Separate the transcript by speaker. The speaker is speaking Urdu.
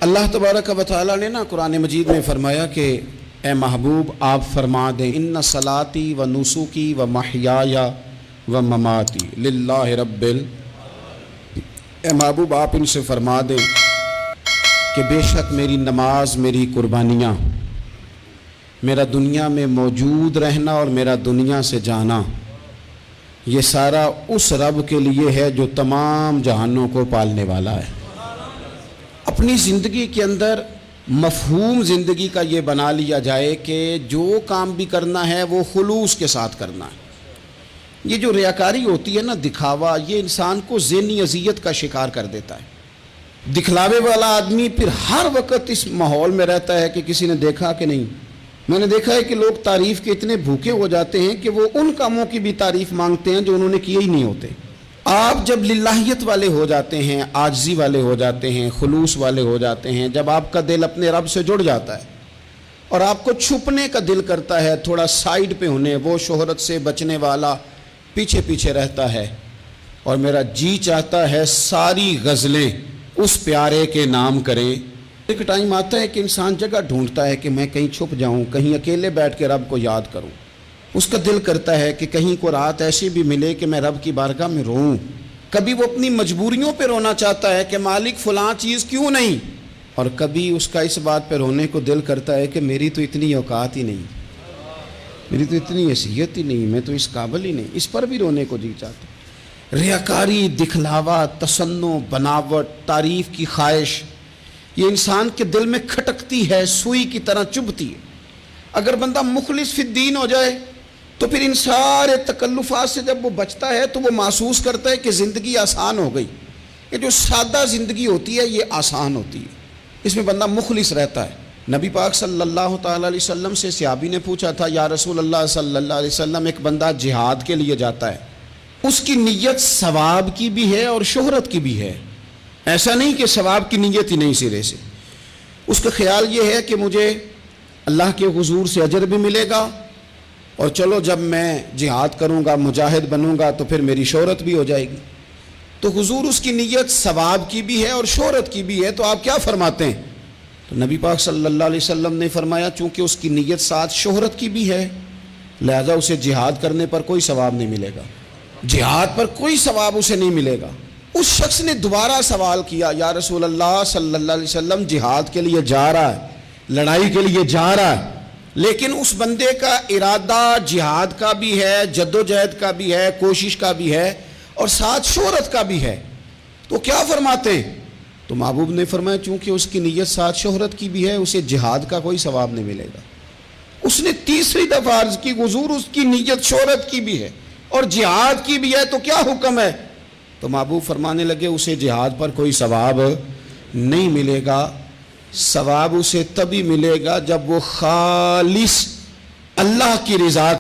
Speaker 1: اللہ تبارک و تعالیٰ نے قرآن مجید میں فرمایا کہ اے محبوب آپ فرما دیں ان صلاتی و نسکی و محیایا و مماتی للہ رب اے محبوب آپ ان سے فرما دیں کہ بے شک میری نماز، میری قربانیاں، میرا دنیا میں موجود رہنا اور میرا دنیا سے جانا، یہ سارا اس رب کے لیے ہے جو تمام جہانوں کو پالنے والا ہے۔ اپنی زندگی کے اندر مفہوم زندگی کا یہ بنا لیا جائے کہ جو کام بھی کرنا ہے وہ خلوص کے ساتھ کرنا ہے۔ یہ جو ریاکاری ہوتی ہے دکھاوا، یہ انسان کو ذہنی اذیت کا شکار کر دیتا ہے۔ دکھلاوے والا آدمی پھر ہر وقت اس ماحول میں رہتا ہے کہ کسی نے دیکھا کہ نہیں۔ میں نے دیکھا ہے کہ لوگ تعریف کے اتنے بھوکے ہو جاتے ہیں کہ وہ ان کاموں کی بھی تعریف مانگتے ہیں جو انہوں نے کیے ہی نہیں ہوتے۔ آپ جب للہیت والے ہو جاتے ہیں، عاجزی والے ہو جاتے ہیں، خلوص والے ہو جاتے ہیں، جب آپ کا دل اپنے رب سے جڑ جاتا ہے اور آپ کو چھپنے کا دل کرتا ہے، تھوڑا سائیڈ پہ ہونے، وہ شہرت سے بچنے والا پیچھے پیچھے رہتا ہے، اور میرا جی چاہتا ہے ساری غزلیں اس پیارے کے نام کریں۔ ایک ٹائم آتا ہے کہ انسان جگہ ڈھونڈتا ہے کہ میں کہیں چھپ جاؤں، کہیں اکیلے بیٹھ کے رب کو یاد کروں۔ اس کا دل کرتا ہے کہ کہیں کو رات ایسی بھی ملے کہ میں رب کی بارگاہ میں روؤں۔ کبھی وہ اپنی مجبوریوں پہ رونا چاہتا ہے کہ مالک فلاں چیز کیوں نہیں، اور کبھی اس کا اس بات پہ رونے کو دل کرتا ہے کہ میری تو اتنی اوقات ہی نہیں، میری تو اتنی حیثیت ہی نہیں، میں تو اس قابل ہی نہیں۔ اس پر بھی رونے کو جی چاہتا ہے۔ ریاکاری، دکھلاوا، تصنع، بناوٹ، تعریف کی خواہش، یہ انسان کے دل میں کھٹکتی ہے، سوئی کی طرح چبھتی ہے۔ اگر بندہ مخلص فی الدین ہو جائے تو پھر ان سارے تکلفات سے جب وہ بچتا ہے تو وہ محسوس کرتا ہے کہ زندگی آسان ہو گئی۔ یہ جو سادہ زندگی ہوتی ہے یہ آسان ہوتی ہے، اس میں بندہ مخلص رہتا ہے۔ نبی پاک صلی اللہ تعالیٰ علیہ وسلم سے صحابی نے پوچھا تھا، یا رسول اللہ صلی اللہ علیہ وسلم، ایک بندہ جہاد کے لیے جاتا ہے، اس کی نیت ثواب کی بھی ہے اور شہرت کی بھی ہے، ایسا نہیں کہ ثواب کی نیت ہی نہیں سرے سے۔ اس کا خیال یہ ہے کہ مجھے اللہ کے حضور سے اجر بھی ملے گا، اور چلو جب میں جہاد کروں گا، مجاہد بنوں گا، تو پھر میری شہرت بھی ہو جائے گی۔ تو حضور اس کی نیت ثواب کی بھی ہے اور شہرت کی بھی ہے، تو آپ کیا فرماتے ہیں؟ تو نبی پاک صلی اللہ علیہ وسلم نے فرمایا چونکہ اس کی نیت ساتھ شہرت کی بھی ہے، لہذا اسے جہاد کرنے پر کوئی ثواب نہیں ملے گا، جہاد پر کوئی ثواب اسے نہیں ملے گا۔ اس شخص نے دوبارہ سوال کیا، یا رسول اللہ صلی اللہ علیہ وسلم، جہاد کے لیے جا رہا ہے، لڑائی کے لیے جا رہا ہے، لیکن اس بندے کا ارادہ جہاد کا بھی ہے، جدوجہد کا بھی ہے، کوشش کا بھی ہے، اور ساتھ شہرت کا بھی ہے، تو کیا فرماتے ہیں؟ تو محبوب نے فرمایا چونکہ اس کی نیت ساتھ شہرت کی بھی ہے، اسے جہاد کا کوئی ثواب نہیں ملے گا۔ اس نے تیسری دفعہ عرض کی، حضور اس کی نیت شہرت کی بھی ہے اور جہاد کی بھی ہے، تو کیا حکم ہے؟ تو محبوب فرمانے لگے اسے جہاد پر کوئی ثواب نہیں ملے گا، ثواب اسے تبھی ملے گا جب وہ خالص اللہ کی رضا